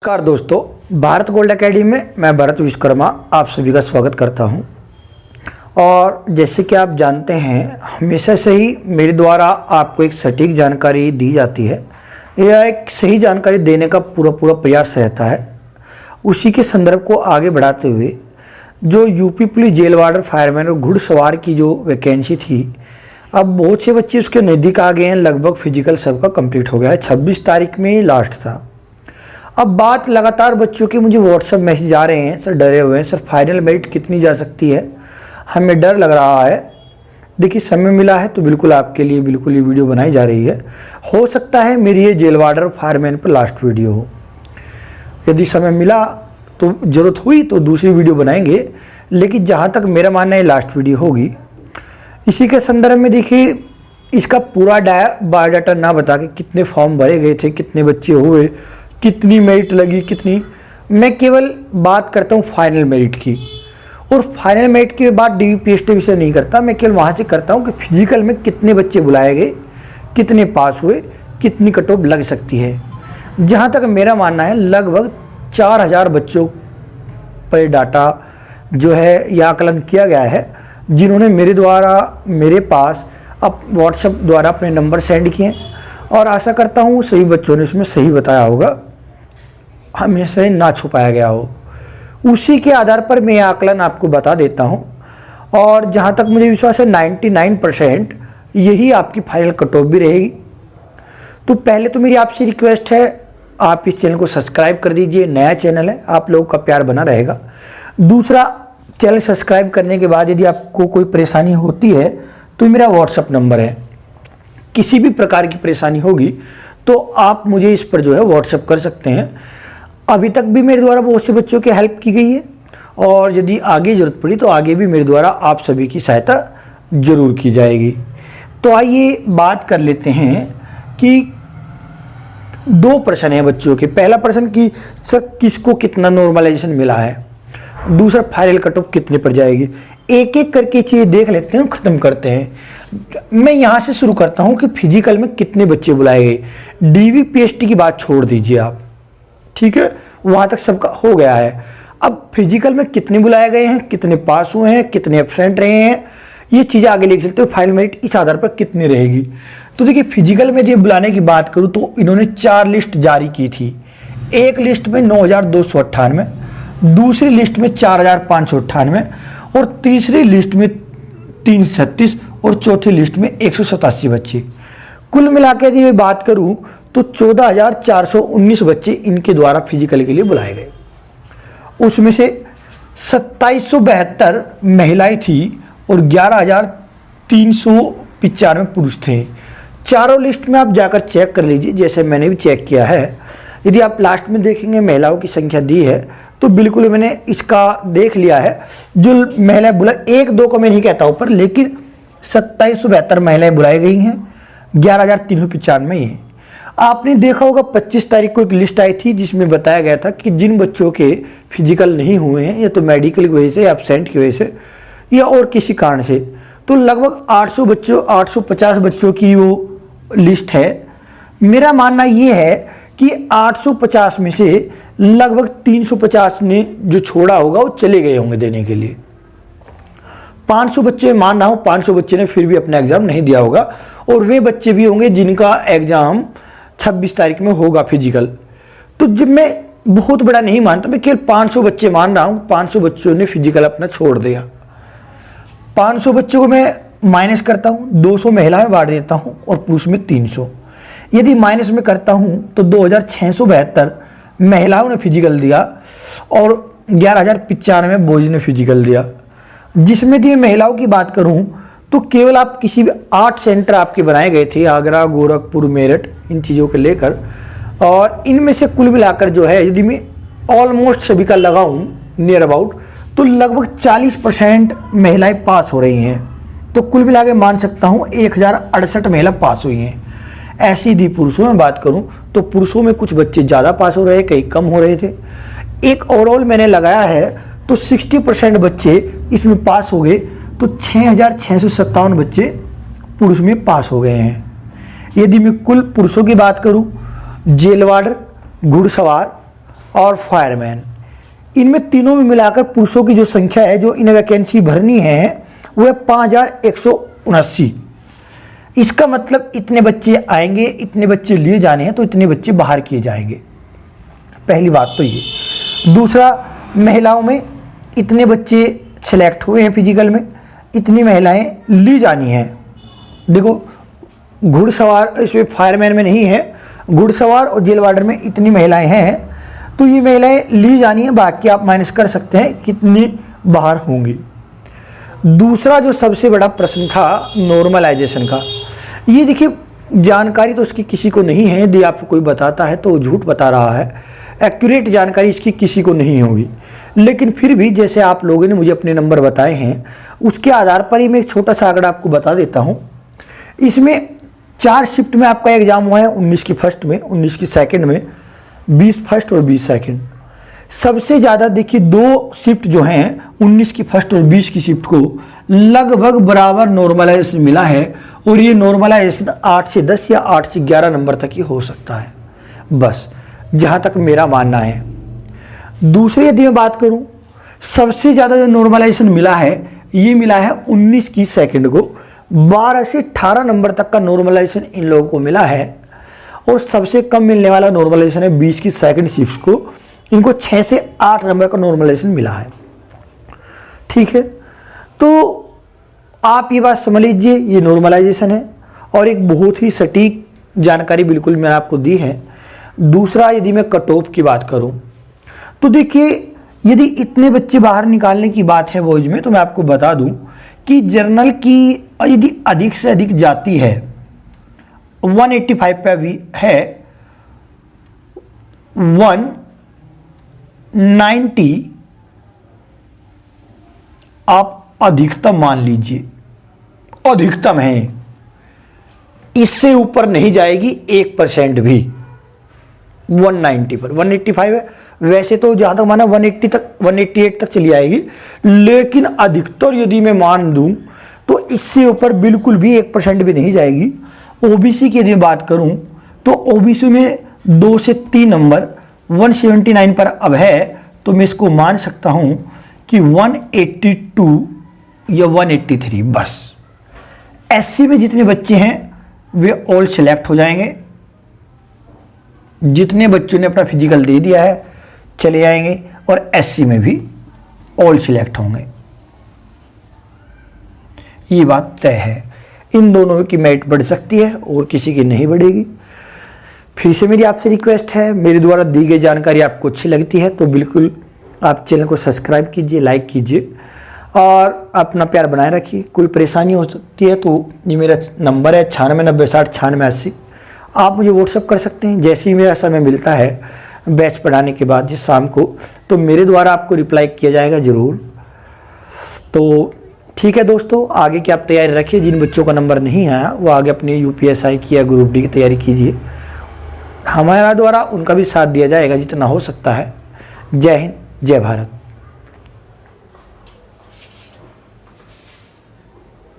नमस्कार दोस्तों, Bharat gold academy में मैं भरत विश्वकर्मा आप सभी का स्वागत करता हूं। और जैसे कि आप जानते हैं, हमेशा से ही मेरे द्वारा आपको एक सटीक जानकारी दी जाती है। यह एक सही जानकारी देने का पूरा प्रयास रहता है। उसी के संदर्भ को आगे बढ़ाते हुए जो UP police jail warder fireman और घुड़सवार की जो वैकेंसी थी, अब बहुत से बच्चे उसके नज़दीक आ गए हैं। लगभग फिजिकल सबका कंप्लीट हो गया है। 26 तारीख में ही लास्ट था। अब बात लगातार बच्चों के मुझे व्हाट्सएप मैसेज आ रहे हैं, सर डरे हुए हैं, सर फाइनल मेरिट कितनी जा सकती है, हमें डर लग रहा है। देखिए, समय मिला है तो बिल्कुल आपके लिए बिल्कुल ये वीडियो बनाई जा रही है। हो सकता है मेरी ये जेल वार्डर फायरमैन पर लास्ट वीडियो हो। यदि समय मिला तो ज़रूरत हुई तो दूसरी वीडियो बनाएंगे, लेकिन जहाँ तक मेरा मानना है लास्ट वीडियो होगी। इसी के संदर्भ में देखिए, इसका पूरा बायोडाटा ना बता के कितने फॉर्म भरे गए थे, कितने बच्चे हुए, कितनी मेरिट लगी, कितनी, मैं केवल बात करता हूँ फाइनल मेरिट की। और फाइनल मेरिट के बाद DVPST विषय नहीं करता, मैं केवल वहाँ से करता हूँ कि फिजिकल में कितने बच्चे बुलाए गए, कितने पास हुए, कितनी कट ऑफ लग सकती है। जहाँ तक मेरा मानना है लगभग 4000 बच्चों पर डाटा जो है यह आकलन किया गया है, जिन्होंने मेरे पास अब व्हाट्सएप द्वारा अपने नंबर सेंड किए। और आशा करता हूँ सही बच्चों ने इसमें सही बताया होगा, हमेशा ना छुपाया गया हो। उसी के आधार पर मैं आकलन आपको बता देता हूँ। और जहाँ तक मुझे विश्वास है 99% यही आपकी फाइनल कट ऑफ भी रहेगी। तो पहले तो मेरी आपसे रिक्वेस्ट है, आप इस चैनल को सब्सक्राइब कर दीजिए। नया चैनल है, आप लोगों का प्यार बना रहेगा। दूसरा, चैनल सब्सक्राइब करने के बाद यदि आपको कोई परेशानी होती है तो मेरा व्हाट्सएप नंबर है। किसी भी प्रकार की परेशानी होगी तो आप मुझे इस पर जो है व्हाट्सएप कर सकते हैं। अभी तक भी मेरे द्वारा बहुत से बच्चों की हेल्प की गई है, और यदि आगे ज़रूरत पड़ी तो आगे भी मेरे द्वारा आप सभी की सहायता ज़रूर की जाएगी। तो आइए बात कर लेते हैं कि 2 प्रश्न हैं बच्चों के। पहला प्रश्न कि सर किसको कितना नॉर्मलाइजेशन मिला है, दूसरा फाइनल कट ऑफ कितने पर जाएगी। एक एक करके चीज़ देख लेते हैं, ख़त्म करते हैं। मैं यहाँ से शुरू करता हूँ कि फिजिकल में कितने बच्चे बुलाए गए। DVPST की बात छोड़ दीजिए आप, ठीक है, वहाँ तक सबका हो गया है। अब फिजिकल में कितने बुलाए गए हैं, कितने पास हुए हैं, कितने एब्सेंट रहे हैं, ये चीज़ें आगे लेके चलते हैं। फाइनल मेरिट इस आधार पर कितनी रहेगी। तो देखिए, फिजिकल में जब बुलाने की बात करूँ तो इन्होंने 4 लिस्ट जारी की थी। एक लिस्ट में 9298, दूसरी लिस्ट में 4598, और तीसरी लिस्ट में 336, और चौथी लिस्ट में 187 बच्चे। कुल मिला के यदि बात करूं तो 14419 बच्चे इनके द्वारा फिजिकल के लिए बुलाए गए। उसमें से 2772 महिलाएं थी और 11395 पुरुष थे। चारों लिस्ट में आप जाकर चेक कर लीजिए, जैसे मैंने भी चेक किया है। यदि आप लास्ट में देखेंगे महिलाओं की संख्या दी है तो बिल्कुल मैंने इसका देख लिया है। जो महिलाएं बुला, 1-2 को मैं नहीं कहता ऊपर, लेकिन 2772 महिलाएं बुलाई गई हैं, 11395 ये। आपने देखा होगा 25 तारीख को एक लिस्ट आई थी जिसमें बताया गया था कि जिन बच्चों के फिजिकल नहीं हुए हैं, या तो मेडिकल की वजह से, एब्सेंट की वजह से, या और किसी कारण से, तो लगभग 850 बच्चों की वो लिस्ट है। मेरा मानना ये है कि 850 में से लगभग 350 ने जो छोड़ा होगा वो चले गए होंगे देने के लिए। 500 बच्चे, मान रहा हूँ 500 बच्चे ने फिर भी अपना एग्जाम नहीं दिया होगा, और वे बच्चे भी होंगे जिनका एग्जाम 26 तारीख में होगा फिजिकल। तो जब मैं बहुत बड़ा नहीं मानता, मैं केवल 500 बच्चे मान रहा हूँ, 500 बच्चों ने फिजिकल अपना छोड़ दिया। 500 बच्चों को मैं माइनस करता हूँ, 200 महिलाएं बांट देता हूँ और पुरुष में 300। यदि माइनस में करता हूँ तो 2672 महिलाओं ने फिजिकल दिया और 11095 बॉयज ने फिजिकल दिया। जिसमें यदि महिलाओं की बात करूँ तो केवल आप किसी भी 8 सेंटर आपके बनाए गए थे, आगरा, गोरखपुर, मेरठ, इन चीज़ों को लेकर, और इनमें से कुल मिलाकर जो है यदि मैं ऑलमोस्ट सभी का लगाऊँ नियर अबाउट, तो लगभग 40% महिलाएं पास हो रही हैं। तो कुल मिला के मान सकता हूँ 1068 महिला पास हुई हैं। ऐसी यदि पुरुषों में बात करूं तो पुरुषों में कुछ बच्चे ज़्यादा पास हो रहे, कई कम हो रहे थे। एक ओवरऑल मैंने लगाया है तो 60% बच्चे इसमें पास हो गए, तो 6657 बच्चे पुरुष में पास हो गए हैं। यदि मैं कुल पुरुषों की बात करूं, जेल वार्डर, घुड़सवार और फायरमैन, इनमें तीनों में मिलाकर पुरुषों की जो संख्या है जो इन्हें वैकेंसी भरनी है वो है 5179। इसका मतलब इतने बच्चे आएंगे, इतने बच्चे लिए जाने हैं, तो इतने बच्चे बाहर किए जाएंगे। पहली बात तो ये। दूसरा, महिलाओं में इतने बच्चे सिलेक्ट हुए हैं फिजिकल में, इतनी महिलाएं ली जानी हैं। देखो घुड़सवार इसमें फायरमैन में नहीं है, घुड़सवार और जेल वार्डर में इतनी महिलाएं हैं, तो ये महिलाएं ली जानी है। बाकी आप माइनस कर सकते हैं कितनी बाहर होंगी। दूसरा जो सबसे बड़ा प्रश्न था नॉर्मलाइजेशन का, ये देखिए जानकारी तो उसकी किसी को नहीं है। यदि आपको कोई बताता है तो वो झूठ बता रहा है, एक्यूरेट जानकारी इसकी किसी को नहीं होगी। लेकिन फिर भी जैसे आप लोगों ने मुझे अपने नंबर बताए हैं उसके आधार पर ही मैं एक छोटा सा आंकड़ा आपको बता देता हूँ। इसमें 4 शिफ्ट में आपका एग्जाम हुआ है, 19 की फर्स्ट में, 19 की सेकंड में, 20 फर्स्ट और 20 सेकंड। सबसे ज़्यादा देखिए 2 शिफ्ट जो हैं 19 की फर्स्ट और 20 की शिफ्ट को लगभग बराबर नॉर्मलाइजेशन मिला है, और ये नॉर्मलाइजेशन 8 से 10 या 8 से 11 नंबर तक ही हो सकता है, बस जहाँ तक मेरा मानना है। दूसरी यदि मैं बात करूँ, सबसे ज़्यादा जो नॉर्मलाइजेशन मिला है ये मिला है 19 की सेकंड को, 12 से 18 नंबर तक का नॉर्मलाइजेशन इन लोगों को मिला है। और सबसे कम मिलने वाला नॉर्मलाइजेशन है 20 की सेकंड शिफ्ट को, इनको 6 से 8 नंबर का नॉर्मलाइजेशन मिला है। ठीक है, तो आप ये बात समझ लीजिए, ये नॉर्मलाइजेशन है और एक बहुत ही सटीक जानकारी बिल्कुल मैंने आपको दी है। दूसरा, यदि मैं कट ऑफ की बात करूं तो देखिए यदि इतने बच्चे बाहर निकालने की बात है वॉइज में, तो मैं आपको बता दूं कि जर्नल की यदि अधिक से अधिक जाती है 185 पे भी है, 190 आप अधिकतम मान लीजिए, अधिकतम है, इससे ऊपर नहीं जाएगी 1% भी 190 पर। 185 है, वैसे तो जहां तक माना 180 तक 188 तक चली आएगी, लेकिन अधिकतर यदि मैं मान दूं तो इससे ऊपर बिल्कुल भी 1% भी नहीं जाएगी। ओबीसी की यदि बात करूं तो ओबीसी में 2 से 3 नंबर 179 पर अब है, तो मैं इसको मान सकता हूं कि 182 या 183 बस। एससी में जितने बच्चे हैं वे ऑल सिलेक्ट हो जाएंगे, जितने बच्चों ने अपना फिजिकल दे दिया है चले आएंगे, और एससी में भी ऑल सिलेक्ट होंगे। ये बात तय है। इन दोनों की मेरिट बढ़ सकती है और किसी की नहीं बढ़ेगी। फिर से मेरी आपसे रिक्वेस्ट है, मेरे द्वारा दी गई जानकारी आपको अच्छी लगती है तो बिल्कुल आप चैनल को सब्सक्राइब कीजिए, लाइक कीजिए और अपना प्यार बनाए रखिए। कोई परेशानी हो सकती है तो ये मेरा नंबर है 9690609680, आप मुझे व्हाट्सअप कर सकते हैं। जैसे ही मेरा समय मिलता है बैच पढ़ाने के बाद जिस शाम को, तो मेरे द्वारा आपको रिप्लाई किया जाएगा ज़रूर। तो ठीक है दोस्तों, आगे की आप तैयारी रखिए। जिन बच्चों का नंबर नहीं आया वो आगे अपनी यूपीएसआई की या ग्रुप डी की तैयारी कीजिए, हमारा द्वारा उनका भी साथ दिया जाएगा जितना हो सकता है। जय हिंद, जय भारत।